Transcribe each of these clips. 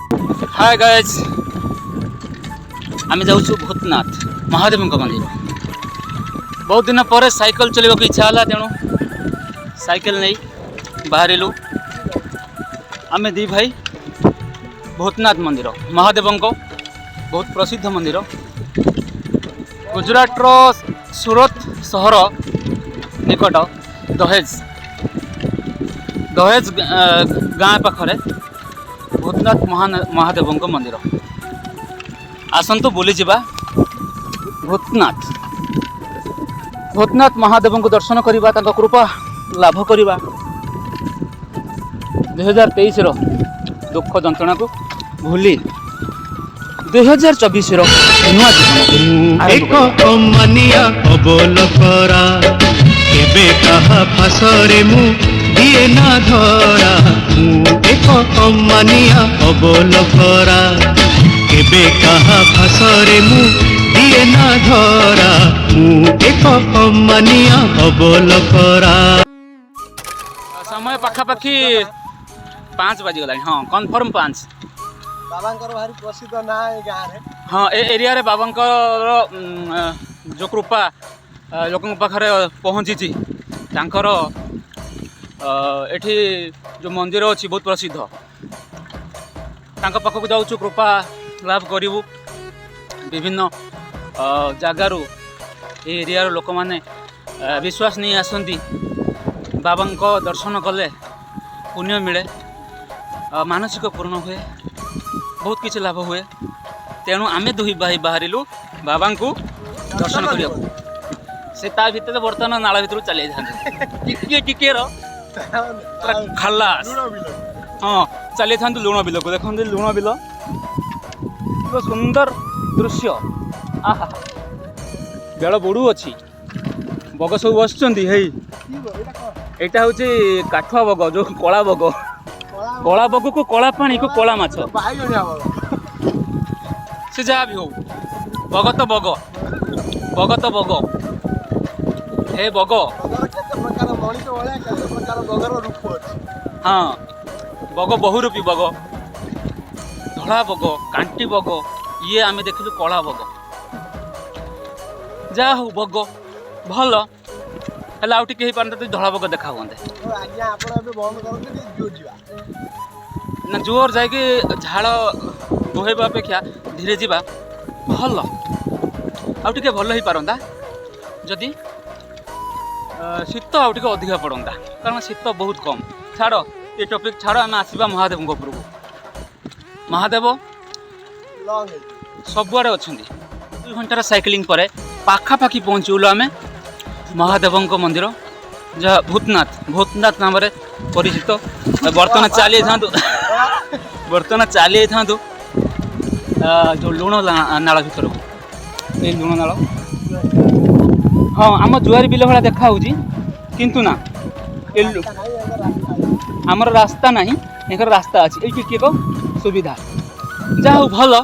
Hi guys आम जाऊँ भूतनाथ महादेव मंदिर। बहुत दिन पर साइकिल चलने को इच्छा है तेणु साइकिल नहीं बाहरिलु आम दी भाई भूतनाथ मंदिर महादेव बहुत प्रसिद्ध मंदिर गुजरात रो सूरत सहर निकट दहेज गाँ पाखरे भूतनाथ महादेव मंदिर आसतु बुली जावा भूतनाथ महादेव को दर्शन करवा कृपा लाभ करवा 2023 रो दुख जंत्रणा को भूली 2024 रो नुआ जीवन एक अमानिया अबोलकरा केबे कहा फासरे मु दिए ना धरा एक अमानिया अबोलकरा केबे कहा फासरे मु दिए ना धरा एक अमानिया अबोलकरा। समय पाखापाखि 5 बाजिगला। हाँ कन्फर्म 5। बाबांकर भारी प्रसिद्ध ना ए गाँव रे। हाँ ए एरिया रे बाबांकर जो कृपा लोकों पाखरे पहुँची तांकर एठी जो मंदिर अच्छी बहुत प्रसिद्ध तांका पाखक जाऊँ कृपा लाभ करूँ विभिन्न जगारू एरिया लोक मैंने विश्वास नहीं आसती बाबा दर्शन कले पुण्य मिले मानसिक पूर्ण हुए बहुत किसी लाभ हुए तेणु आमे दुई भाई बाहरिलु बाबा को दर्शन करने से भितर बर्तमान नाला भितर चली जाते टिके खालास। हाँ चली था लुण बिल को देखते लुण बिल सुंदर दृश्य आहा बेल बुड़ू अच्छी बग सब बस यहाँ हूँ काठुआ बग जो कला बग को कला पानी को कला माछ से जहाँ भी हो बग तो बग हे बग हाँ बग बहुरूपी बग धला बग कांटी बग ये आम देखिलु कला बग जा हो बग भल है आउ टे पारते धला बग देखा हुए ना जोर जाकि झाड़ बोहेबा अपेक्षा धीरे जावा भल आउ टे भल हो पारंता जदि शीत आउ टे अधिका पड़ता कारण शीत बहुत कम। छाड़ ये टॉपिक छाड़ आम आसवा महादेव उपरको महादेव सबुआड़े अच्छा 2 घंटार साइकिलिंग पर पाखापाखि पहुँचलु आम महादेव मंदिर जहाँ भूतनाथ नाम परिचित बर्तमान चली था जो लुण नाल भर ये लुण नाल हाँ आम जुआरी बिल भाया देखा किंतु ना आमर रास्ता ना एक रास्ता अच्छी ये को सुविधा जा हो भल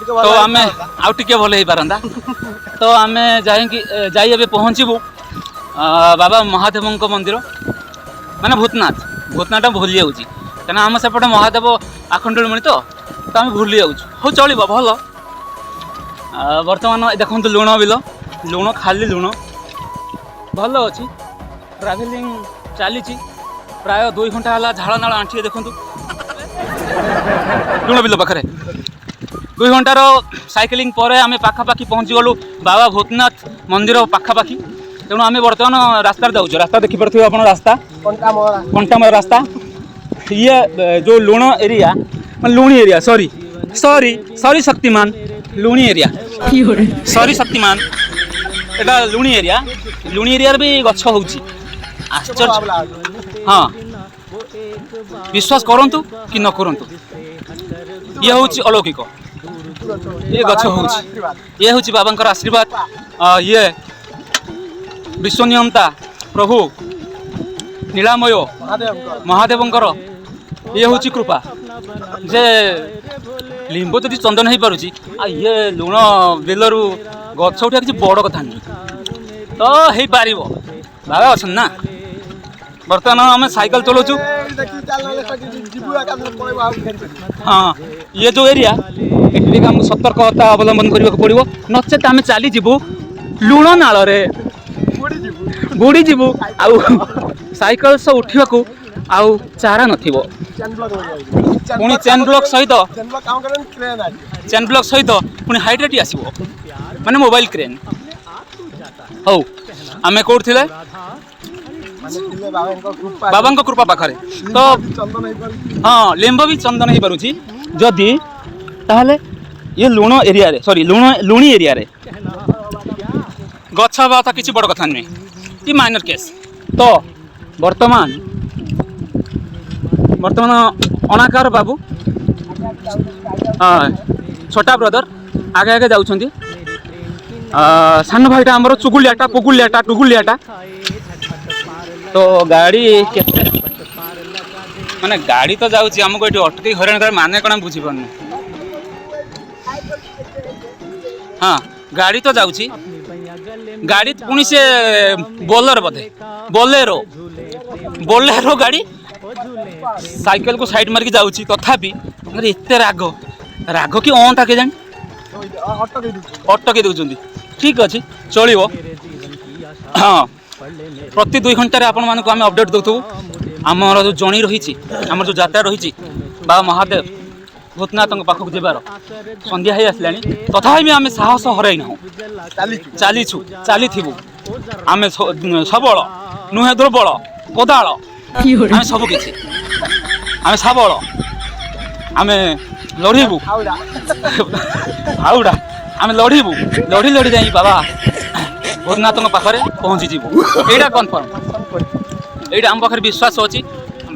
तो आम आउ टे भल हो पारंता तो आम जाए पहुँचबू बाबा महादेव मंदिर माने भूतनाथ भूली जाऊँ कहीं आम सेपटे महादेव आखंडलमणि तो आम भूली जाऊँ हो चलो भल बर्तमान देखो लुण बिल लुण खाली लुण भल अच्छी ट्राभेलिंग चली प्राय 2 घंटा है झाड़ नाल आंठी देखु लुण बिल पाखे 2 घंटार साइकिलिंग पर आम पाखापाखि पहुँची गलु बाबा भूतनाथ मंदिर पाखापाखि तेणु आम बर्तमान रास्ता जाऊँ रास्ता देखिपे आप रास्ता कंटामय रास्ता ये जो लुण एरिया लुणी एरिया सॉरी शक्तिमान लुणी एरिया सॉरी शक्तिमान एटा लुणी एरिया भी गछ हो आश्चर्य। हाँ विश्वास करंतु कि न करंतु ये हूँ अलौकिक ये गछ हो ये हूँ बाबा आशीर्वाद ये विश्वनियंता प्रभु नीलामय महादेवंकर ये हूँ कृपा जे लिंब जदि चंदन हो पारुची ये लुण बिलरू गछ उठा किसी बड़ कथा नहीं तो हो पार बाबा अच्छा ना बर्तमान आम साइकिल चलाऊँ। हाँ ये जो एरिया ये आमको सतर्कता अवलंबन करने को पड़ो नचेत आम चली जीवु लुण नाल बुड़ी जीवु आउ साइकिल से उठा आउ चारा नथिबो पुणी चेन ब्लॉक सहित पुणी हाइड्रेट आसो माने मोबाइल क्रेन हौ आमे कोड थिले बाबा कृपा पाखरे तो हाँ लिंब भी चंदन हो पारुछि जदि ताहले ये लुण एरिया रे सॉरी लुणी एरिया रे गछ बाता किसी बड़ कथा नुहे ये माइनर केस तो वर्तमान अनाकार बाबू छोटा ब्रदर आगे आगे जाउछंती सान भाईटा आमर चुगुलियाटा पुगुलियाटा टुगुलियाटा तो गाड़ी केते माने गाड़ी तो जाउछि हमको एठी अटकी हरण कर माने कोन बुझी पन हाँ गाड़ी तो जाउछि गाड़ी पुणी से बोलेरो बोधे बोलेरो गाड़ी साइकिल को साइड मार के जाउछि तथापि एते राग कि ऑनटा के जान अटके दउछंती ठीक अच्छे चलो हाँ प्रति 2 घंटे आपण मानक आम अपडेट दौथु आमर जो जणी रही आमर जो यात्रा रही बाबा महादेव भूतनाथ पाखक जबार संध्या हो आसला तथापि आम साहस हरना चलीबू आम सबल नुहे दुर्बल कोदाल आम सब किसी आम सबल आम लड़बू हाउड़ा आम लड़बू लड़ी जाई बाबा भूतनाथ पाखे पहुँची जीवु यहाँ कनफर्म यहाँ आम पाखे विश्वास अच्छी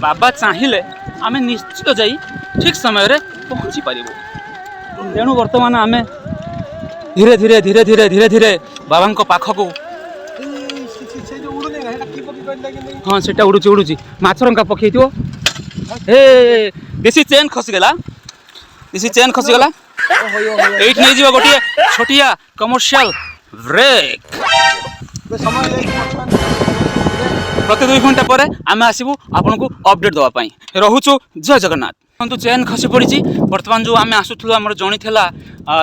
बाबा चाहिए आम निश्चित जाई ठीक समय पहुँची पारू तेणु बर्तमान आम धीरे धीरे धीरे धीरे धीरे धीरे बाबा पाखक हाँ से उड़ूची मछरंका पकई थो हे देसी चेन खसीगला ये नहीं जीव गोटे छोटिया कमर्शियल ब्रेक प्रति 2 घंटा पर आम आसबू आपन को अपडेट देवाई रोचु जय जगन्नाथ तो चेन खसी पड़ी बर्तमान जो आम आसुलू आम जणी थी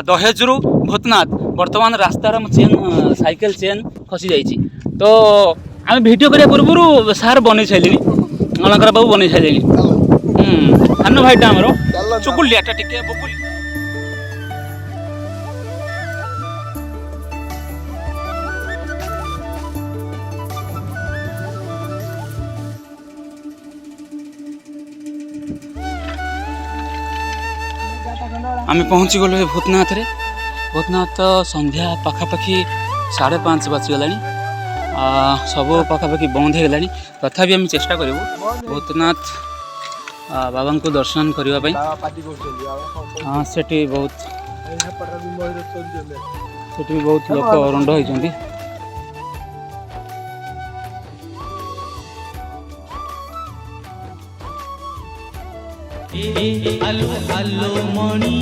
दहेजरू भूतनाथ बर्तमान रास्तार चेन साइकेल चेन खसी जाइए तो आम वीडियो करने पूर्व सार बन सारे अलंकार बाबू बन सारे सान भाईटा आमर चुकुलियाटा टिके बकुल आम पहुँची गलु भूतनाथ रे भूतनाथ संध्या पाखापाखि 5:30 बाजीगला सब पाखापाखि बंद हो गला तथापि आम चेष्टा करूँ भूतनाथ बाबा को दर्शन करने हाँ सेठी बहुत लोक रुंड होती आलो आलो मणि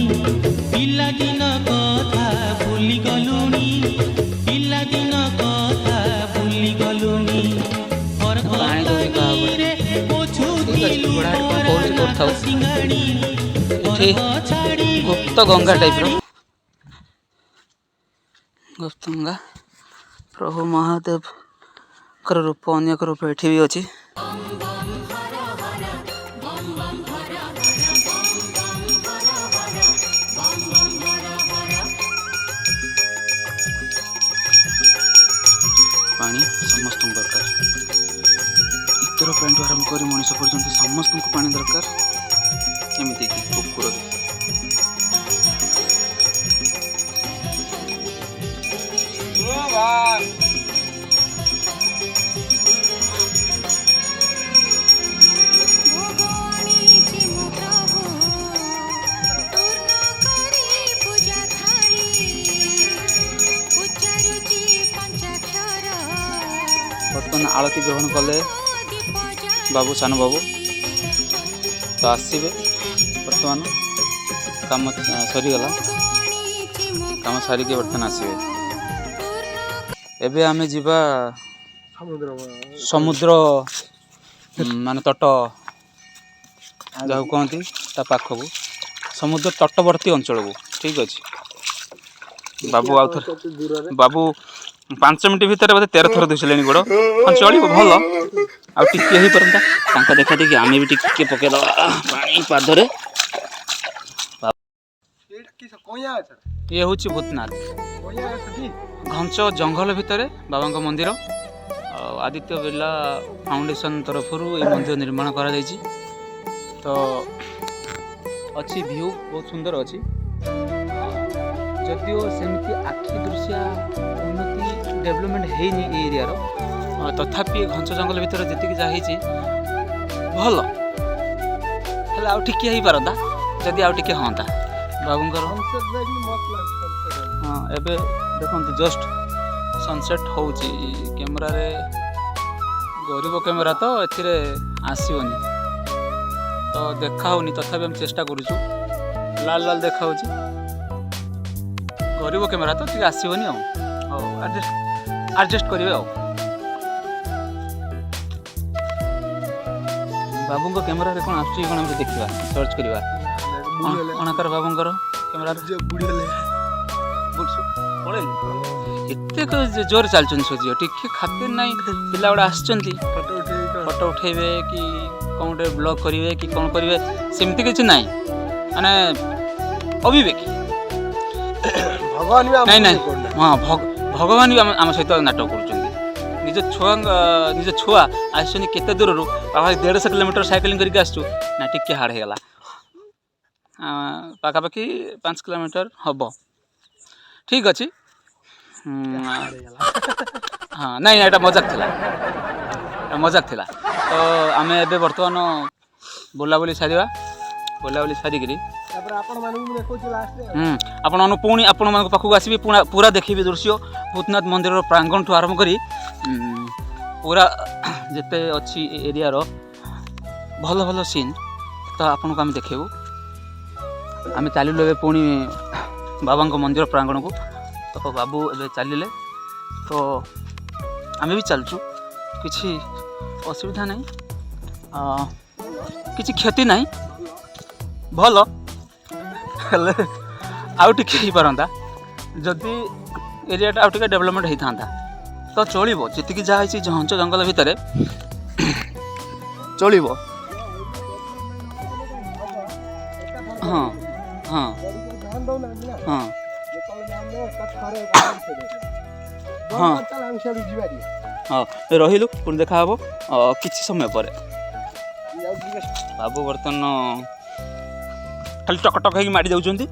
पिला दिन कथा भूली गलुनी पिला दिन कथा भूली गलुनी गुप्त गंगा टाइप गुप्त गंगा प्रभु महादेव रूप अनेक रूप एठी भी अच्छी पानी समस्त दरकार इतर पैंट आरंभ कर मनीष पर्यटन समस्त को पानी दरकार एमती कि कुकुर बर्तमान आरती ग्रहण कले बाबू सान बाबू तो आसबे बर्तमान काम सरीगला काम सारिके बर्तमान आसबे एबे आमे जीवा समुद्र ମାନେ ତଟ ଯାହାକୁ କହନ୍ତି ତା ପାଖକୁ ସମୁଦ୍ର ତଟବର୍ତ୍ତୀ ଅଞ୍ଚଳକୁ। ଠିକ୍ ଅଛି ବାବୁ ଆଉ ଥରେ ବାବୁ 5 ମିନିଟ୍ ଭିତରେ ବୋଧେ 13 ଥର ଧୋଇସାରିଲେଣି ଗୋଡ଼। ହଁ ଚଳିବ ଭଲ ଆଉ ଟିକେ ହେଇପାରନ୍ତା ତାଙ୍କ ଦେଖା ଦେଖି ଆମେ ବି ଟିକେ ପକେଇଦେବା ପାଣି ପାଦରେ। ଇଏ ହେଉଛି ଭୂତନାଥ ଘଞ୍ଚ ଜଙ୍ଗଲ ଭିତରେ ବାବାଙ୍କ ମନ୍ଦିର। ଆଉ ଆଦିତ୍ୟ ବିର୍ଲା ଫାଉଣ୍ଡେସନ୍ ତରଫରୁ ଏହି ମନ୍ଦିର ନିର୍ମାଣ କରାଯାଇଛି। ତ ଅଛି ଭିୟୁ ବହୁତ ସୁନ୍ଦର ଅଛି ଯଦିଓ ସେମିତି ଆଖି ଦୃଶ୍ୟା ଉନ୍ନତି ଡେଭଲପମେଣ୍ଟ ହେଇନି ଏ ଏରିଆର ତଥାପି ଘଞ୍ଚ ଜଙ୍ଗଲ ଭିତରେ ଯେତିକି ଯାହା ହେଇଛି ଭଲ ହେଲେ ଆଉ ଟିକେ ହେଇପାରନ୍ତା ଯଦି ଆଉ ଟିକେ ହୁଅନ୍ତା ବାବୁଙ୍କର। ହଁ ଏବେ ଦେଖନ୍ତୁ ଜଷ୍ଟ ସନସେଟ୍ ହେଉଛି କ୍ୟାମେରାରେ ଗରିବ କ୍ୟାମେରା ତ ଏଥିରେ ଆସିବନି ତ ଦେଖା ହେଉନି ତଥାପି ଆମେ ଚେଷ୍ଟା କରୁଛୁ। ଲାଲ ଲାଲ ଦେଖାହେଉଛି ଗରିବ କ୍ୟାମେରା ତ ଟିକେ ଆସିବନି ଆଉ ହଉ ଆଡ଼ଜଷ୍ଟ କରିବେ ଆଉ। ବାବୁଙ୍କ କ୍ୟାମେରାରେ କ'ଣ ଆସୁଛି କ'ଣ ଆମେ ଦେଖିବା ସର୍ଚ୍ଚ କରିବା। ଅଣାକାର ବାବୁଙ୍କର କ୍ୟାମେରାରେ ପଳେଇଲେ ଏତେ ଜୋରରେ ଚାଲିଛନ୍ତି ସଜିଓ ଟିକେ ଖାତିର ନାହିଁ। ପିଲା ଗୁଡ଼ା ଆସିଛନ୍ତି ଫଟୋ ଉଠେଇବେ କି କ'ଣ ଗୋଟେ ବ୍ଲଗ୍ କରିବେ କି କ'ଣ କରିବେ ସେମିତି କିଛି ନାହିଁ ମାନେ ଅବିବେକୀ। ନାଇଁ ନାଇଁ ହଁ ଭଗବାନ ବି ଆମ ସହିତ ନାଟକ କରୁଛନ୍ତି। ନିଜ ଛୁଆ ଆସିଛନ୍ତି କେତେ ଦୂରରୁ 150 କିଲୋମିଟର ସାଇକେଲିଂ କରିକି ଆସିଛୁ ନା ଟିକେ ହାର୍ଡ଼ ହେଇଗଲା ପାଖାପାଖି 5 କିଲୋମିଟର ହେବ। ଠିକ୍ ଅଛି ହଁ ନାଇଁ ଏଇଟା ମଜାକ ଥିଲା ତ ଆମେ ଏବେ ବର୍ତ୍ତମାନ ବୁଲାବୁଲି ସାରିକିରି ଆପଣମାନଙ୍କୁ ପୁଣି ଆପଣମାନଙ୍କ ପାଖକୁ ଆସିବି ପୁରା ଦେଖିବି ଦୃଶ୍ୟ ଭୂତନାଥ ମନ୍ଦିରର ପ୍ରାଙ୍ଗଣଠୁ ଆରମ୍ଭ କରି ପୁରା ଯେତେ ଅଛି ଏରିଆର ଭଲ ଭଲ ସିନ୍ ତ ଆପଣଙ୍କୁ ଆମେ ଦେଖେଇବୁ। ଆମେ ଚାଲିଲୁ ଏବେ ପୁଣି ବାବାଙ୍କ ମନ୍ଦିର ପ୍ରାଙ୍ଗଣକୁ ତ ବାବୁ ଏବେ ଚାଲିଲେ ତ ଆମେ ବି ଚାଲୁଛୁ କିଛି ଅସୁବିଧା ନାହିଁ କିଛି କ୍ଷତି ନାହିଁ ଭଲ ହେଲେ ଆଉ ଟିକେ ହେଇପାରନ୍ତା ଯଦି ଏରିଆଟା ଆଉ ଟିକେ ଡେଭଲପମେଣ୍ଟ ହେଇଥାନ୍ତା ତ ଚଳିବ। ଯେତିକି ଯାହା ହେଇଛି ଘଞ୍ଚ ଜଙ୍ଗଲ ଭିତରେ ଚଳିବ। ହଁ ହଁ ହଁ ହଁ ହଁ ରହିଲୁ ପୁଣି ଦେଖା ହେବ କିଛି ସମୟ ପରେ। ବାବୁ ବର୍ତ୍ତମାନ ଖାଲି ଟକଟକ ହେଇକି ମାଡ଼ି ଯାଉଛନ୍ତି।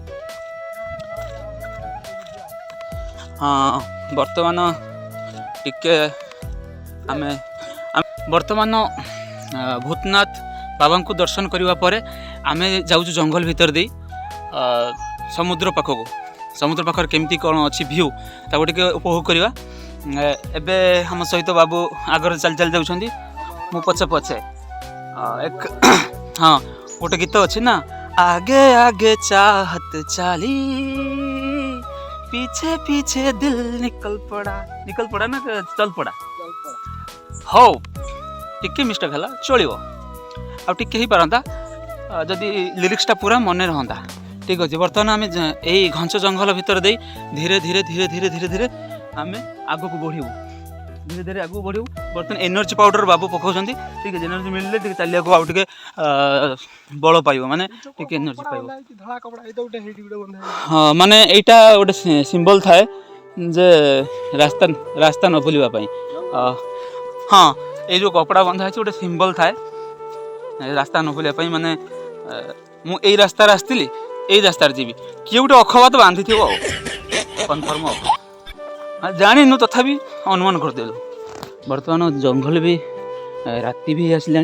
ହଁ ବର୍ତ୍ତମାନ ଟିକେ ଆମେ ବର୍ତ୍ତମାନ ଭୂତନାଥ ବାବାଙ୍କୁ ଦର୍ଶନ କରିବା ପରେ ଆମେ ଯାଉଛୁ ଜଙ୍ଗଲ ଭିତର ଦେଇ ସମୁଦ୍ର ପାଖରେ କେମିତି କ'ଣ ଅଛି ଭିୟୁ ତାକୁ ଟିକେ ଉପଭୋଗ କରିବା। ଏବେ ଆମ ସହିତ ବାବୁ ଆଗରେ ଚାଲି ଯାଉଛନ୍ତି ମୁଁ ପଛେ ହଁ ଗୋଟେ ଗୀତ ଅଛି ନା आगे आगे चाहत चाली पीछे पीछे दिल निकल पड़ा ना चल पड़ा हौ टिके मिस्टेक है चलो आ टिके ही पारंता जदि लिरिक्सटा पूरा मन रहंता। ठीक अच्छे बर्तमान आम यही घंच जंगल भितर दे धीरे धीरे धीरे धीरे धीरे धीरे आम आग को बढ़ू धीरे धीरे आगे बढ़ू। बर्तमान एनर्जी पाउडर बाबू पकाउछन। ठीक है एनर्जी मिलले टिके चलिया को आउ टिके बल पाइबो माने टिके एनर्जी पाइबो। हाँ माने एटा गोटे सिंबल थाए जे रास्ता न भूलिबा पई। हाँ ये जो कपड़ा बंधा है गोटे सिंबल थाए रास्ता न भूलिबा पई माने मु एई रास्ता आसती एई रास्ता जीवी किए गोटे अखबात बांधि थी कनफर्म जानिनु तथापि अनुमान करदेलु। बर्तमान जंगल भी राति भी आसला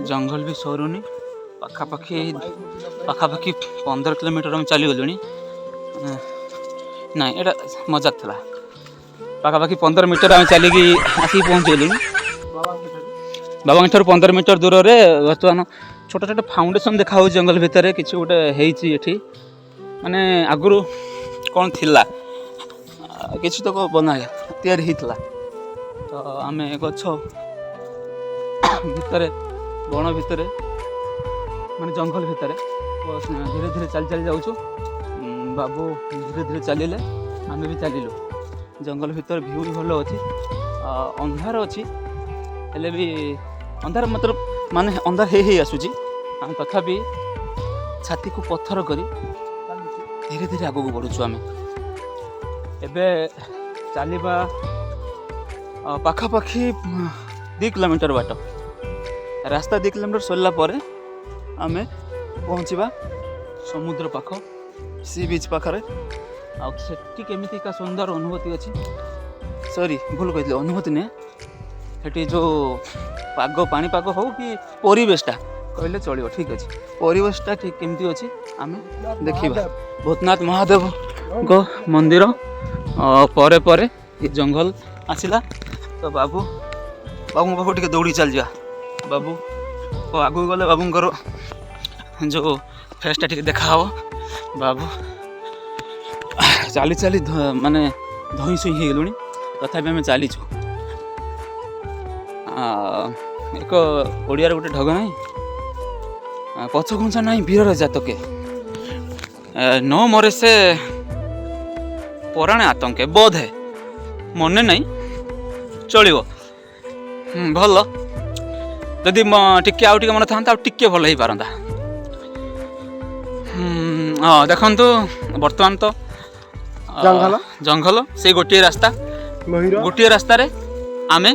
जंगल भी सरुनी पाखापाखि 15 किलोमीटर हम चली गलुनी ना एटा मजाक था पाखापाखि 15 मीटर आम चलिकी आसिक पहुँची गलुनी बाबा 15 मीटर दूर रे बर्तमान छोट छोट फाउंडेशन देखा जंगल भितर किसी गोटे होती माने आगु कौन थिला किसी तो बना तैयारी होता तो आम गछ ଭିତରେ ବଣ ଭିତରେ ମାନେ ଜଙ୍ଗଲ ଭିତରେ ଧୀରେ ଧୀରେ ଚାଲି ଚାଲି ଯାଉଛୁ। ବାବୁ ଧୀରେ ଧୀରେ ଚାଲିଲେ, ଆମେ ବି ଚାଲିଲୁ। ଜଙ୍ଗଲ ଭିତରେ ଭିଉ ବି ଭଲ ଅଛି, ଅନ୍ଧାର ଅଛି, ହେଲେ ବି ଅନ୍ଧାର ମାନେ ଅନ୍ଧାର ହେଇ ଆସୁଛି। ତଥାପି ଛାତିକୁ ପଥର କରି ଧୀରେ ଧୀରେ ଆଗକୁ ବଢ଼ୁଛୁ ଆମେ। ଏବେ ଚାଲିବା ପାଖାପାଖି 2 କିଲୋମିଟର ବାଟ। ରାସ୍ତା 2 କିଲୋମିଟର ସରିଲା ପରେ ଆମେ ପହଞ୍ଚିବା ସମୁଦ୍ର ପାଖ, ସି ବିଚ୍ ପାଖରେ। ଆଉ ସେଠି କେମିତିକା ସୁନ୍ଦର ଅନୁଭୂତି ଅଛି, ସରି ଭୁଲ କହିଥିଲି, ଅନୁଭୂତି ନୁହେଁ, ସେଠି ଯେଉଁ ପାଣିପାଗ ହଉ କି ପରିବେଶଟା କହିଲେ ଚଳିବ, ଠିକ୍ ଅଛି। ପରିବେଶଟା ଠିକ୍ କେମିତି ଅଛି ଆମେ ଦେଖିବା। ଭୂତନାଥ ମହାଦେବଙ୍କ ମନ୍ଦିର ପରେ ପରେ ଏ ଜଙ୍ଗଲ ଆସିଲା। ତ ବାବୁଙ୍କ ପାଖକୁ ଟିକେ ଦୌଡ଼ି ଚାଲିଯିବା। ବାବୁ ଆଗକୁ ଗଲେ ବାବୁଙ୍କର ଯେଉଁ ଫେସ୍ଟା ଟିକେ ଦେଖାହେବ। ବାବୁ ଚାଲି ଚାଲି ମାନେ ଧଇଁ ସଇଁ ହେଇଗଲୁଣି, ତଥାପି ଆମେ ଚାଲିଛୁ। ଏକ ଓଡ଼ିଆର ଗୋଟେ ଢଗ ନାହିଁ, ପଛଘୁଞ୍ଚା ନାହିଁ ବୀରର ଜାତକେ, ନ ମରେ ସେ ପରାଣେ ଆତଙ୍କେ, ବୋଧେ ମନେ ନାହିଁ, ଚଳିବ। ଭଲ, ଯଦି ଟିକେ ଆଉ ଟିକେ ମନେ ଥାନ୍ତା ଆଉ ଟିକେ ଭଲ ହେଇପାରନ୍ତା। ହଁ ଦେଖନ୍ତୁ, ବର୍ତ୍ତମାନ ତ ଜଙ୍ଗଲ ସେଇ ଗୋଟିଏ ରାସ୍ତା, ଗୋଟିଏ ରାସ୍ତାରେ ଆମେ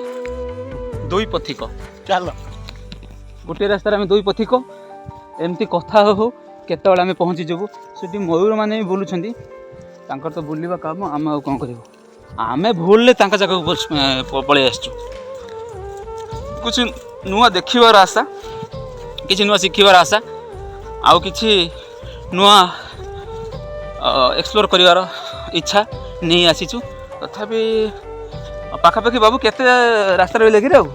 2 ପଥିକ। ଚାଲ, ଗୋଟିଏ ରାସ୍ତାରେ ଆମେ 2 ପଥିକ ଏମିତି କଥା ହଉ କେତେବେଳେ ଆମେ ପହଞ୍ଚିଯିବୁ। ସେଠି ମୟୂରମାନେ ବି ବୁଲୁଛନ୍ତି, ତାଙ୍କର ତ ବୁଲିବା କାମ, ଆମେ ଆଉ କ'ଣ କରିବୁ। ଆମେ ଭୁଲରେ ତାଙ୍କ ଜାଗାକୁ ପଳେଇ ଆସିଛୁ। କିଛି ନୂଆ ଦେଖିବାର ଆଶା, କିଛି ନୂଆ ଶିଖିବାର ଆଶା, ଆଉ କିଛି ନୂଆ ଏକ୍ସପ୍ଲୋର କରିବାର ଇଚ୍ଛା ନେଇ ଆସିଛୁ। ତଥାପି ପାଖାପାଖି ବାବୁ କେତେ ରାସ୍ତାରେ ଲେଖିରେ ଆଉ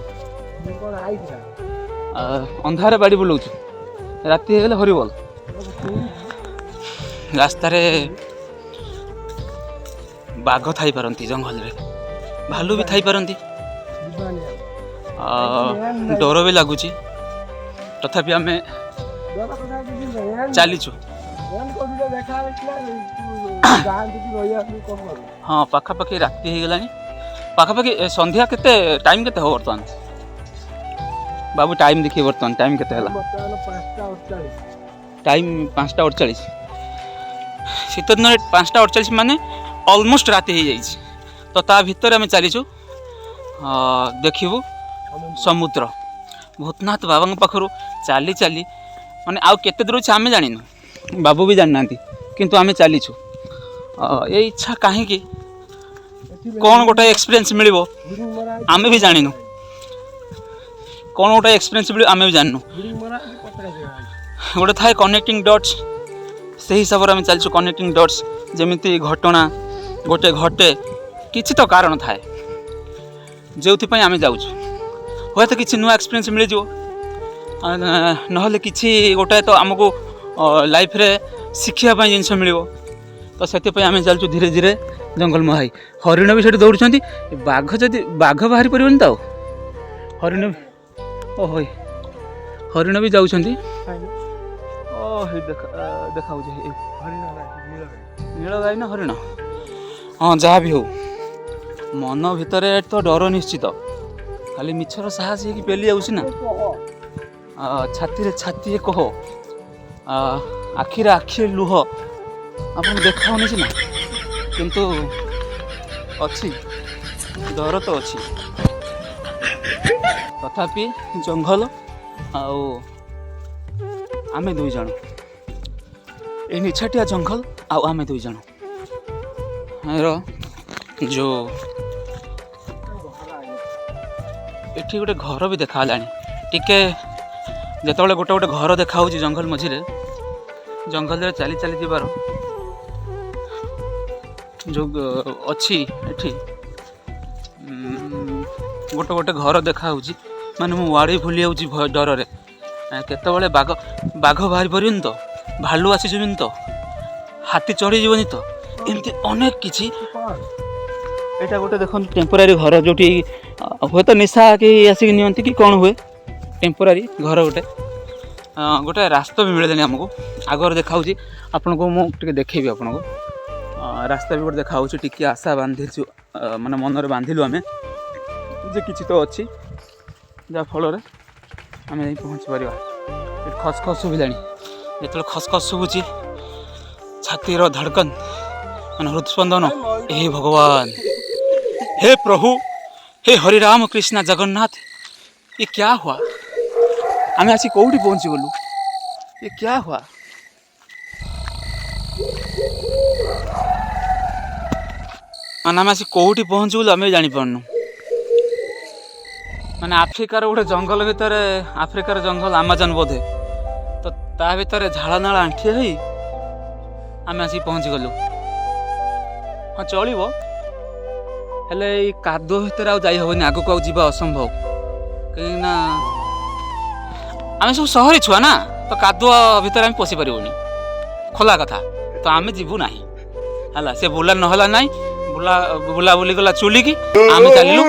ଅନ୍ଧାରରେ ବାଡ଼ି ବୁଲଉଛୁ, ରାତି ହେଇଗଲେ ହରିବଲ। ରାସ୍ତାରେ ବାଘ ଥାଇପାରନ୍ତି, ଜଙ୍ଗଲରେ ଭାଲୁ ବି ଥାଇପାରନ୍ତି, ଡର ବି ଲାଗୁଛି, ତଥାପି ଆମେ ଚାଲିଛୁ। ହଁ ପାଖାପାଖି ରାତି ହେଇଗଲାଣି, ପାଖାପାଖି ସନ୍ଧ୍ୟା କେତେ ଟାଇମ୍ କେତେ ହେବ ବର୍ତ୍ତମାନ? ବାବୁ ଟାଇମ୍ ଦେଖିବେ, ବର୍ତ୍ତମାନ ଟାଇମ୍ କେତେ ହେଲା? ଟାଇମ୍ 5:48। ଶୀତ ଦିନରେ 5:48 ମାନେ ଅଲମୋଷ୍ଟ ରାତି ହେଇଯାଇଛି। ତ ତା ଭିତରେ ଆମେ ଚାଲିଛୁ, ଦେଖିବୁ ସମୁଦ୍ର। ଭୂତନାଥ ବାବାଙ୍କ ପାଖରୁ ଚାଲି ଚାଲି ମାନେ ଆଉ କେତେ ଦୂର ଅଛି ଆମେ ଜାଣିନୁ, ବାବୁ ବି ଜାଣିନାହାନ୍ତି, କିନ୍ତୁ ଆମେ ଚାଲିଛୁ। ଏ ଇଚ୍ଛା କାହିଁକି, କ'ଣ ଗୋଟେ ଏକ୍ସପିରିଏନ୍ସ ମିଳିବ ଆମେ ବି ଜାଣିନୁ, କ'ଣ ଗୋଟେ ଏକ୍ସପିରିଏନ୍ସ ମିଳିବ ଆମେ ବି ଜାଣିନୁ। ଗୋଟେ ଥାଏ କନେକ୍ଟିଂ ଡଟ୍ସ, ସେହି ହିସାବରେ ଆମେ ଚାଲିଛୁ। କନେକ୍ଟିଂ ଡଟ୍ସ ଯେମିତି ଘଟଣା ଗୋଟେ ଘଟେ, କିଛି ତ କାରଣ ଥାଏ ଯେଉଁଥିପାଇଁ ଆମେ ଯାଉଛୁ। ହୁଏତ କିଛି ନୂଆ ଏକ୍ସପିରିଏନ୍ସ ମିଳିଯିବ, ନହେଲେ କିଛି ଗୋଟାଏ ତ ଆମକୁ ଲାଇଫ୍ରେ ଶିଖିବା ପାଇଁ ଜିନିଷ ମିଳିବ। ତ ସେଥିପାଇଁ ଆମେ ଚାଲିଛୁ ଧୀରେ ଧୀରେ ଜଙ୍ଗଲ ମହାଇ। ହରିଣ ବି ସେଠି ଦୌଡ଼ୁଛନ୍ତି। ବାଘ ବାହାରି ପାରିବନି ତ, ଆଉ ହରିଣ ବି ଯାଉଛନ୍ତି। ଦେଖାଉଛି ନୀଳଗାଈ ନା ହରିଣ, ହଁ ଯାହା ବି ହଉ, ମନ ଭିତରେ ତ ଡର ନିଶ୍ଚିତ, ଖାଲି ମିଛର ସାହସ ହେଇକି ପେଲି ଯାଉଛି ନା। ଛାତିରେ ଛାତିଏ କହ, ଆଖିରେ ଆଖିରେ ଲୁହ, ଆପଣଙ୍କୁ ଦେଖାଉନି ସିନା, କିନ୍ତୁ ଅଛି, ଡର ତ ଅଛି। ତଥାପି ଜଙ୍ଗଲ ଆଉ ଆମେ 2 ଜଣ, ଏ ନିଛାଟିଆ ଜଙ୍ଗଲ ଆଉ ଆମେ 2 ଜଣ ଯେଉଁ ଏଠି ଗୋଟେ ଘର ବି ଦେଖାହେଲାଣି। ଟିକେ ଯେତେବେଳେ ଗୋଟେ ଘର ଦେଖାହେଉଛି ଜଙ୍ଗଲ ମଝିରେ, ଜଙ୍ଗଲରେ ଚାଲି ଚାଲି ଯିବାର ଯେଉଁ ଅଛି, ଏଠି ଗୋଟେ ଘର ଦେଖାହେଉଛି, ମାନେ ମୁଁ ୱାର୍ଡ଼ ଭୁଲି ଯାଉଛି ଡରରେ। କେତେବେଳେ ବାଘ ବାହାରି ପାରିବନି ତ, ଭାଲୁ ଆସିଯିବନି ତ, ହାତୀ ଚଢ଼ିଯିବନି ତ, ଏମିତି ଅନେକ କିଛି। ଏଇଟା ଗୋଟେ ଦେଖନ୍ତୁ ଟେମ୍ପୋରାରୀ ଘର, ଯେଉଁଠି ହୁଏତ ନିଶା କେହି ଆସିକି ନିଅନ୍ତି କି କ'ଣ ହୁଏ, टेम्पोरारी घर गोटे गोटे रास्ता भी मिलेनि आमको आगर देखा आपको मुझे देखी आपको रास्ता भी गोटे देखा टी आशा बांधि माने मनरे बांधिलु आम जे किसी तो अच्छी जहाँ फल आम पहुँची पार खसखस शुभिला जो खसखस शुभुची छातीर धड़कन मान हृदस्पंदन हे भगवान हे प्रभु हे हरिराम कृष्ण जगन्नाथ ये क्या हुआ आम आसी कौटी पहुँची गलु ये क्या हुआ माने आम आसी कौटी पहुँची गलु आम जापारनु माने आफ्रिकार गोटे जंगल भितर आफ्रिकार जंगल आमाजन बोधे तो ता भितर झाड़नाल आंठिए हो आम आसी पहुँची गलु हाँ चलो हेले कादुଅ ଭିତରେ ଆଉ ଯାଇ ହେବନି ଆଗକୁ ଆଉ ଯିବା ଅସମ୍ଭବ କାହିଁକି ନା ଆମେ ସବୁ ସହରୀ ଛୁଆ ନା ତ କାଦୁଅ ଭିତରେ ଆମେ ପଶି ପାରିବୁନି ଖୋଲା କଥା ତ ଆମେ ଯିବୁ ନାହିଁ ହେଲା ସେ ବୁଲା ନହେଲା ନାହିଁ ବୁଲାବୁଲି ଗଲା ଚୁଲିକି ଆମେ ଚାଲିଲୁ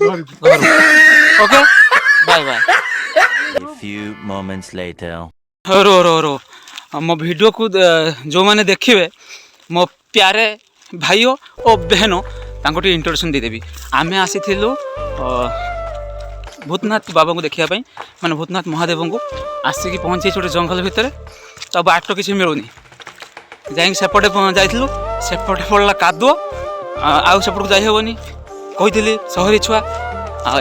ଘରକୁ okay bye bye A few moments later. रो मो वीडियो को जो मैंने देखिए मो प्यारे भाइयों और बहनों तांको इंट्रोडक्शन देदेवी आमे आसी भूतनाथ बाबा को देखापी माने भूतनाथ महादेव को आसिक पहुँचे गोटे जंगल भितर तो बाट किसी मिलूनी जाइक सेपटे जाइलु सेपटे पड़ला कादुଅ आउ सेपट को जाइहबनी कही सहरी छुआ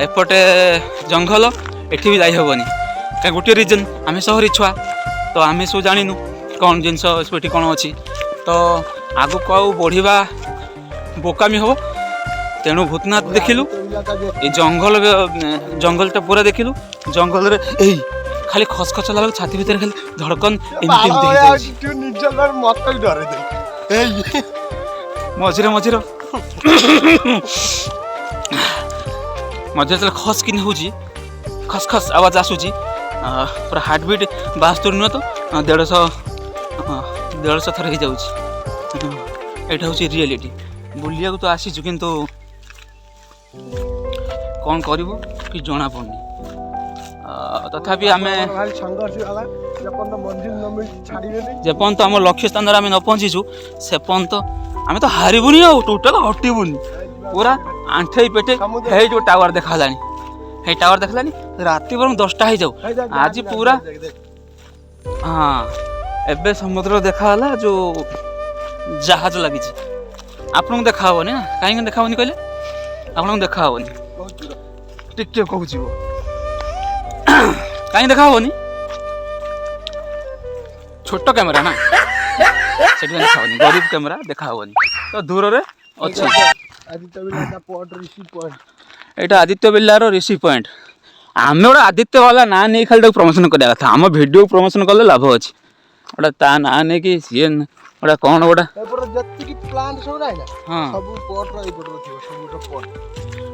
एपटे जंगल एठी भी जाइहबनी कहीं गोटे रिजन आम सहरी छुआ तो आम सब जाणीनु कौन जिनस ये कौन अच्छी तो आगक आउ बढ़िया बोकामी हम तेणु भूतनाथ देखिलु ये जंगलटा पूरा देखिलु जंगल रे एही खाली खसखस चला छाती भीतर खाली धड़कन मझिरे मझिरे मझिरे खस कि खस खस आवाज आसूची पूरा हार्ट बीट 72 नुह तो 150 थर हो जाऊँ यहाँ हूँ रियलिटी बुलिया तो आसीचु किंतु कौन करू कि जना पड़नी तथापि आम जेपर्यंत आम लक्ष्य स्थान आम न पहुँचीचु से पर्यंत आम तो हारबुनि टोटाल हटबुनि पूरा आंठे पेटे है जो टावर देखालानी है टावर देखलानी राति बरम 10टा हो जाऊ आज पूरा हाँ एबे समुद्र देखाला जो जहाज लगी आपन देखा हेनी ना कहीं देखा हेनी कहले आपन देखा हेनी टिके कहूँ कहीं देखा हेनी छोट कैमेरा ना से देखा हेनी गरीब कैमेरा देखा हेनी तो दूर रे अच्छे यहाँ आदित्य बिरलार ऋषि पॉइंट आम गोटे आदित्य वाला ना नहीं खाली प्रमोशन करा था आम वीडियो प्रमोशन कले लाभ अच्छे गोटे ता ना नहीं कि सी गोटे कौन गोटे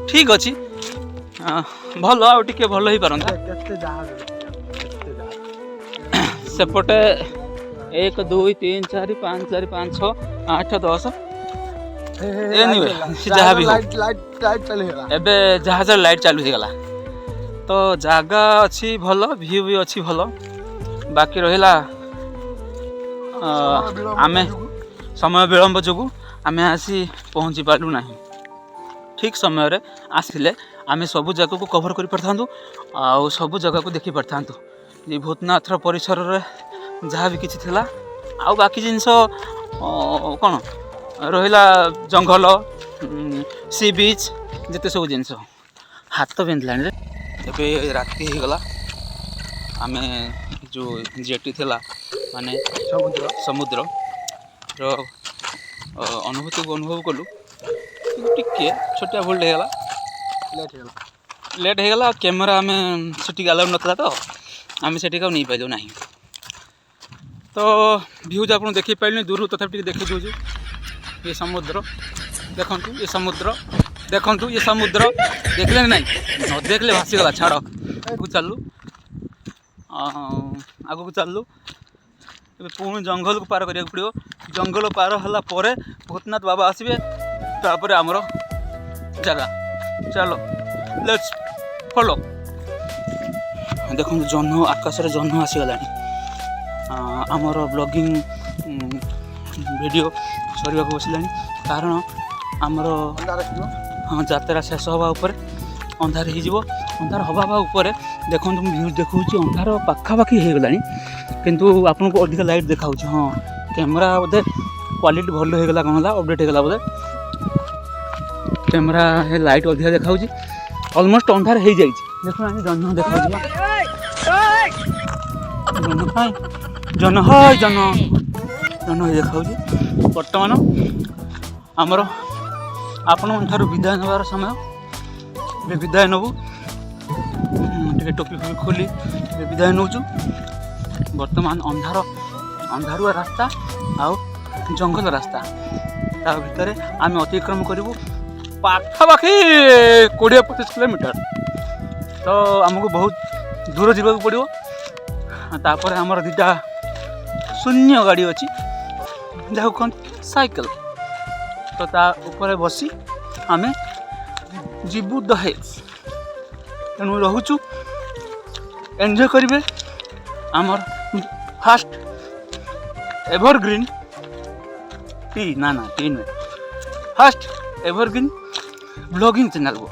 ठीक अच्छे भल आउ टे भल हो पारता सेपटे 1 2 3 4 5 4 5 6 8 10 जहाँ भी एबे जहाज लाइट चालू हो गला तो जगह अच्छी भल व्यू भी अच्छी भल बाकी रहा आमे समय विलंब जो आमे आसी पहुँची पारू ना ठीक समय रे आसिले आमे सबु जगह को कवर कर पारथांतु आ सबु जगह को देखी पारथांतु ये भूतनाथ परिसर रे जहाँ भी किछि थिला आ बाकी जिनस कौन रहिला जंगल सी बीच जिते सब जिनस हाथ बिंधलानी रे एबे राति हो गला आमे जो जेटी थिला माने समुद्र रो अनुभूति को अनुभव कलु टिके छोटिया भूल होगा लेट होगा कैमेरा आम से अलाउ ना तो आम से नहीं पाइलु ना तो भ्यूज आप देखी पारे दूर तथा देखी दूँ ये समुद्र देखु ये समुद्र देखु ये समुद्र देखले ना न देखले भासीगला छाड़ आगू चलू आगू चलू पुणी जंगल को पार करा पड़ो जंगल पार होला परे भूतनाथ बाबा आसबे तापर आमर जगह चलो लेट्स फॉलो ଦେଖନ୍ତୁ ଜହ୍ନ ଆକାଶରେ ଜହ୍ନ ଆସିଗଲାଣି। ଆମର ବ୍ଲଗିଂ ଭିଡ଼ିଓ ସରିବାକୁ ବସିଲାଣି, କାରଣ ଆମର ଯାତ୍ରା ଶେଷ ହେବା ଉପରେ ଅନ୍ଧାର ହେଇଯିବ। ଅନ୍ଧାର ହେବା ଉପରେ ଦେଖନ୍ତୁ ମୁଁ ଭ୍ୟୁ ଦେଖାଉଛି, ଅନ୍ଧାର ପାଖାପାଖି ହେଇଗଲାଣି, କିନ୍ତୁ ଆପଣଙ୍କୁ ଅଧିକ ଲାଇଟ୍ ଦେଖାଉଛି। ହଁ, କ୍ୟାମେରା ବୋଧେ କ୍ୱାଲିଟି ଭଲ ହେଇଗଲା, କ'ଣ ହେଲା ଅପଡ଼େଟ୍ ହେଇଗଲା ବୋଧେ, କ୍ୟାମେରା ଲାଇଟ୍ ଅଧିକା ଦେଖାଉଛି। ଅଲମୋଷ୍ଟ ଅନ୍ଧାର ହେଇଯାଇଛି। ଦେଖୁନ ଆମେ ଜହ୍ନ ଦେଖାଉଛି, ଜହ୍ନ ଦେଖାଉଛି। ବର୍ତ୍ତମାନ ଆମର ଆପଣଙ୍କ ଠାରୁ ବିଦାୟ ନେବାର ସମୟ। ଏବେ ବିଦାୟ ନେବୁ, ଟିକେ ଟୋପି ଫୋପି ଖୋଲି ଏବେ ବିଦାୟ ନେଉଛୁ। ବର୍ତ୍ତମାନ ଅନ୍ଧାରୁଆ ରାସ୍ତା ଆଉ ଜଙ୍ଗଲ ରାସ୍ତା, ତା ଭିତରେ ଆମେ ଅତିକ୍ରମ କରିବୁ ପାଖାପାଖି 20-25 କିଲୋମିଟର। ତ ଆମକୁ ବହୁତ ଦୂର ଯିବାକୁ ପଡ଼ିବ। ତାପରେ ଆମର ଦୁଇଟା ଶୂନ୍ୟ ଗାଡ଼ି ଅଛି, ଯାହାକୁ କହନ୍ତି ସାଇକେଲ। ତ ତା ଉପରେ ବସି ଆମେ ଯିବୁ ଦହେଜ। ତେଣୁ ରହୁଛୁ, ଏନ୍ଜୟ କରିବେ ଆମର ଫାଷ୍ଟ ଏଭରଗ୍ରୀନ୍ ଟି ନୁହେଁ, ଫାଷ୍ଟ ଏଭରଗ୍ରୀନ୍ ବ୍ଲଗିଂ ଚ୍ୟାନେଲକୁ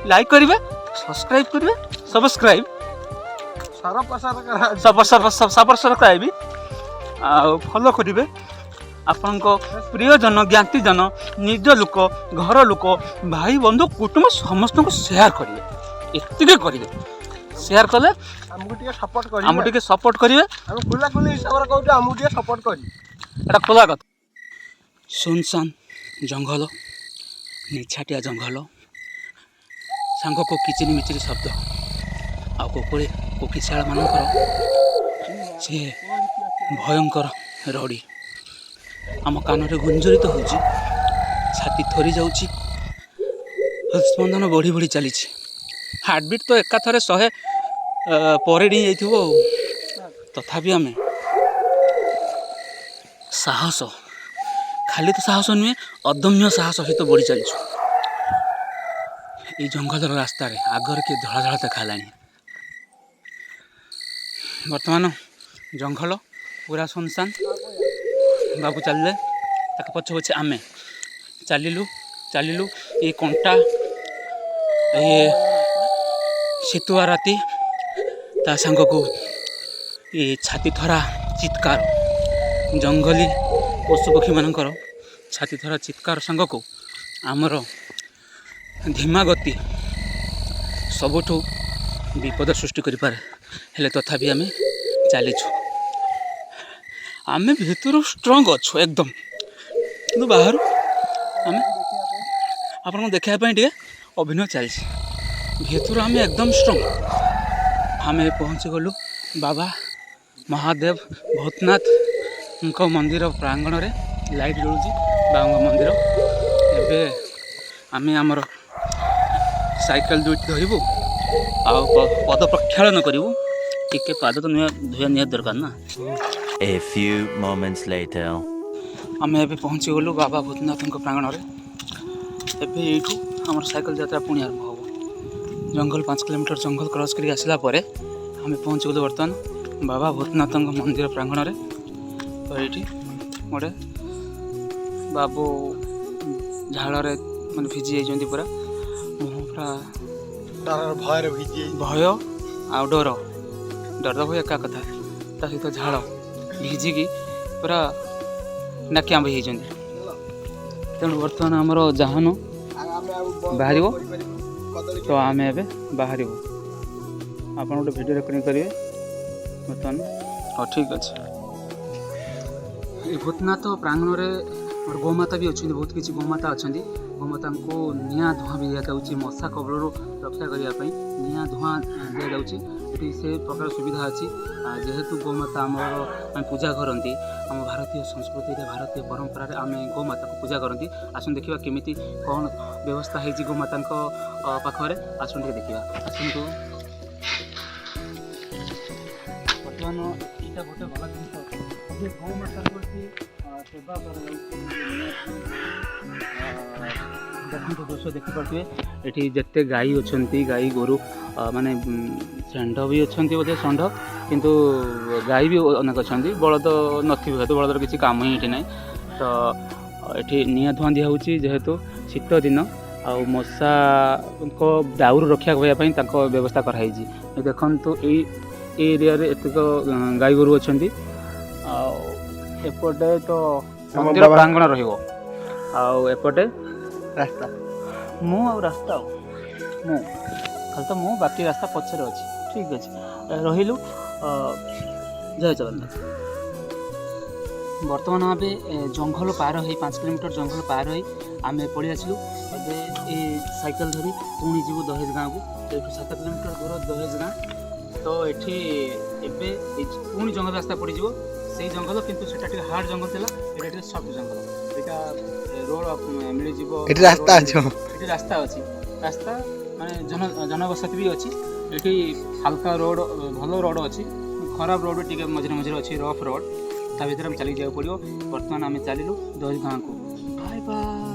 ଲାଇକ୍ କରିବେ, ସବସ୍କ୍ରାଇବ୍ କରିବେ, ସବସ୍କ୍ରାଇବ୍ ଆଉ ଫଲୋ କରିବେ। ଆପଣଙ୍କ ପ୍ରିୟଜନ, ଜ୍ଞାତିଜନ, ନିଜ ଲୋକ, ଘର ଲୋକ, ଭାଇ ବନ୍ଧୁ, କୁଟୁମ୍ବ ସମସ୍ତଙ୍କୁ ସେୟାର କରିବେ। ଏତିକି କରିବେ, ସେୟାର କଲେ ଆମକୁ ଟିକେ ସପୋର୍ଟ କରିବେ। ଆମେ ଖୋଲାଖୋଲି ହିସାବରେ କହୁଛୁ, ଆମକୁ ଟିକେ ସପୋର୍ଟ କରିବେ। ଏଇଟା ଖୋଲା କଥା। ସୁନସାନ ଜଙ୍ଗଲ, ନିଛାଟିଆ ଜଙ୍ଗଲ, ସାଙ୍ଗକୁ କିଚିରି ମିଚିରି ଶବ୍ଦ, ଆଉ କୋକିଶାଳମାନଙ୍କର ସେ ଭୟଙ୍କର ରଡ଼ି ଆମ କାନରେ ଗୁଞ୍ଜରିତ ହେଉଛି। ଛାତି ଥରି ଯାଉଛି, ହୃଦସ୍ପନ୍ଦନ ବଢ଼ି ବଢ଼ି ଚାଲିଛି। ହାର୍ଟବିଟ୍ ତ ଏକାଥରେ 100 ପରେ ଯାଇଥିବ ଆଉ। ତଥାପି ଆମେ ସାହସ, ଖାଲି ତ ସାହସ ନୁହେଁ, ଅଦମ୍ୟ ସାହସ ସହିତ ବଢ଼ି ଚାଲିଛୁ ଏଇ ଜଙ୍ଗଲର ରାସ୍ତାରେ। ଆଗରେ କିଏ ଧଳା ଧଳା ଦେଖାହେଲାଣି। ବର୍ତ୍ତମାନ ଜଙ୍ଗଲ ପୁରା ସୁନସାନ। ବାବୁ ଚାଲିଲେ, ତାକୁ ପଛେ ପଛେ ଆମେ ଚାଲିଲୁ। ଏ କଣ୍ଟା, ଏ ଶୀତୁଆ ରାତି, ତା ସାଙ୍ଗକୁ ଏ ଛାତି ଥରା ଚିତ୍କାର, ଜଙ୍ଗଲୀ ପଶୁପକ୍ଷୀମାନଙ୍କର ଛାତି ଥରା ଚିତ୍କାର ସାଙ୍ଗକୁ ଆମର ଧିମା ଗତି ସବୁଠୁ ବିପଦ ସୃଷ୍ଟି କରିପାରେ। ହେଲେ ତଥାପି ଆମେ ଚାଲିଛୁ। ଆମେ ଭିତରୁ ଷ୍ଟ୍ରଙ୍ଗ ଅଛୁ ଏକଦମ, କିନ୍ତୁ ବାହାରୁ ଆମେ ଆପଣଙ୍କୁ ଦେଖିବା ପାଇଁ ଟିକେ ଅଭିନୟ ଚାଲିଛି। ଭିତରୁ ଆମେ ଏକଦମ ଷ୍ଟ୍ରଙ୍ଗ। ଆମେ ପହଞ୍ଚିଗଲୁ ବାବା ମହାଦେବ ଭୂତନାଥଙ୍କ ମନ୍ଦିର ପ୍ରାଙ୍ଗଣରେ। ଲାଇଟ୍ ଜଳୁଛି ବାବାଙ୍କ ମନ୍ଦିର। ଏବେ ଆମେ ଆମର ସାଇକେଲ ଦୁଇଟି ଧରିବୁ ଆଉ ପଦ ପ୍ରକ୍ଷାଳନ କରିବୁ। ଟିକେ ପାଦ ତ ଧୋଇବା ନିହାତି ଦରକାର ନା। A few moments later. ଆମେ ଏବେ ପହଞ୍ଚିଗଲୁ ବାବା ଭୂତନାଥଙ୍କ ପ୍ରାଙ୍ଗଣରେ। ଏବେ ଏଇଠୁ ଆମର ସାଇକେଲ ଯାତ୍ରା ପୁଣି ଆରମ୍ଭ ହେବ। ଜଙ୍ଗଲ 5 କିଲୋମିଟର ଜଙ୍ଗଲ କ୍ରସ୍ କରିକି ଆସିଲା ପରେ ଆମେ ପହଞ୍ଚିଗଲୁ ବର୍ତ୍ତମାନ ବାବା ଭୂତନାଥଙ୍କ ମନ୍ଦିର ପ୍ରାଙ୍ଗଣରେ। ତ ଏଇଠି ଗୋଟେ ବାବୁ ଝାଳରେ ମାନେ ଭିଜି ଯାଇଛନ୍ତି ପୁରା, ମୁହଁ ପୁରା ଭୟରେ ଭିଜି ଭୟ ଆଉ ଡର ତ ଭୟ ଏକା କଥା, ତା ସହିତ ଝାଳ ଭିଜିକି ପୁରା ନାକି ଆମ୍ଭ ହେଇଛନ୍ତି। ତେଣୁ ବର୍ତ୍ତମାନ ଆମର ଯାହାନ ବାହାରିବ, ତ ଆମେ ଏବେ ବାହାରିବୁ। ଆପଣ ଗୋଟେ ଭିଡ଼ିଓ ରେକର୍ଡ଼ିଂ କରିବେ ବର୍ତ୍ତମାନ। ହଉ ଠିକ୍ ଅଛି। ଏ ଭୂତନାଥ ପ୍ରାଙ୍ଗଣରେ ଗୋମାତା ବି ଅଛନ୍ତି, ବହୁତ କିଛି ଗୋମାତା ଅଛନ୍ତି। ଗୋମାତାଙ୍କୁ ନିଆଁ ଧୂଆଁ ବି ଦିଆଯାଉଛି, ମଶା କବଳରୁ ରକ୍ଷା କରିବା ପାଇଁ ନିଆଁ ଧୂଆଁ ଦିଆଯାଉଛି। ଏଠି ସେ ପ୍ରକାର ସୁବିଧା ଅଛି। ଯେହେତୁ ଗୋମାତା ଆମର ଆମେ ପୂଜା କରନ୍ତି, ଆମ ଭାରତୀୟ ସଂସ୍କୃତିରେ, ଭାରତୀୟ ପରମ୍ପରାରେ ଆମେ ଗୋମାତାକୁ ପୂଜା କରନ୍ତି। ଆସନ୍ତୁ ଦେଖିବା କେମିତି କ'ଣ ବ୍ୟବସ୍ଥା ହେଇଛି ଗୋମାତାଙ୍କ ପାଖରେ। ଆସନ୍ତୁ ଟିକେ ଦେଖିବା, ଆସନ୍ତୁ। ବର୍ତ୍ତମାନ ଏଇଟା ଗୋଟେ ଭଲ ଜିନିଷ ଯେ ଗୋମାତାଙ୍କ ପ୍ରତି ସେବା କରାଯାଉଛି। ଦେଖନ୍ତୁ ଦୃଶ୍ୟ ଦେଖିପାରୁଥିବେ ଏଠି ଯେତେ ଗାଈ ଅଛନ୍ତି ଗାଈ ଗୋରୁ ମାନେ ଷଣ୍ଢ ବି ଅଛନ୍ତି ବୋଧେ ଷଣ୍ଢ କିନ୍ତୁ ଗାଈ ବି ଅନେକ ଅଛନ୍ତି ବଳଦ ନଥିବ ଯେହେତୁ ବଳଦର କିଛି କାମ ହିଁ ଏଠି ନାହିଁ। ତ ଏଠି ନିଆଁ ଧୂଆଁ ଦିଆହେଉଛି ଯେହେତୁ ଶୀତ ଦିନ ଆଉ ମଶାଙ୍କ ଦାଉରୁ ରକ୍ଷା କରିବା ପାଇଁ ତାଙ୍କ ବ୍ୟବସ୍ଥା କରାହେଇଛି। ଦେଖନ୍ତୁ ଏଇ ଏରିଆରେ ଏତିକ ଗାଈ ଗୋରୁ ଅଛନ୍ତି ଆଉ ଏପଟେ ତ ମନ୍ଦିର ପ୍ରାଙ୍ଗଣ ରହିବ ଆଉ ଏପଟେ ରାସ୍ତା ମୁଁ ଆଉ ରାସ୍ତା ଆଉ ମୁଁ ଖାଲି ତ ମୁଁ ବାକି ରାସ୍ତା ପଛରେ ଅଛି। ଠିକ୍ ଅଛି ରହିଲୁ ଜୟ ଜଗନ୍ନାଥ। ବର୍ତ୍ତମାନ ଆମେ ଜଙ୍ଗଲ ପାର ହେଇ 5 କିଲୋମିଟର ଜଙ୍ଗଲ ପାର ହେଇ ଆମେ ପଳେଇ ଆସିଲୁ। ଏବେ ଏ ସାଇକେଲ ଧରି ପୁଣି ଯିବୁ ଦହେଜ ଗାଁକୁ। ଏଠୁ 7 କିଲୋମିଟର ଦୂର ଦହେଜ ଗାଁ। ତ ଏଠି ଏବେ ପୁଣି ଜଙ୍ଗଲ ରାସ୍ତା ପଡ଼ିଯିବ। ସେଇ ଜଙ୍ଗଲ କିନ୍ତୁ ସେଟା ଟିକେ ହାର୍ଡ଼ ଜଙ୍ଗଲ ଥିଲା, ଏଇଟା ଟିକେ ସଫ୍ଟ ଜଙ୍ଗଲ। ଏଇଟା ରୋଡ଼ ମିଳିଯିବ, ଏଠି ରାସ୍ତା ଅଛି। ଏଠି ରାସ୍ତା ଅଛି, ରାସ୍ତା ମାନେ ଜନବସତି ବି ଅଛି। ଏଠି ହାଲକା ରୋଡ଼ ଭଲ ରୋଡ଼ ଅଛି, ଖରାପ ରୋଡ଼ ବି ଟିକେ ମଝିରେ ମଝିରେ ଅଛି, ରଫ୍ ରୋଡ଼। ତା ଭିତରେ ଆମେ ଚାଲିକି ଯିବାକୁ ପଡ଼ିବ। ବର୍ତ୍ତମାନ ଆମେ ଚାଲିଲୁ ଦହେଜ ଗାଁକୁ। Bye bye.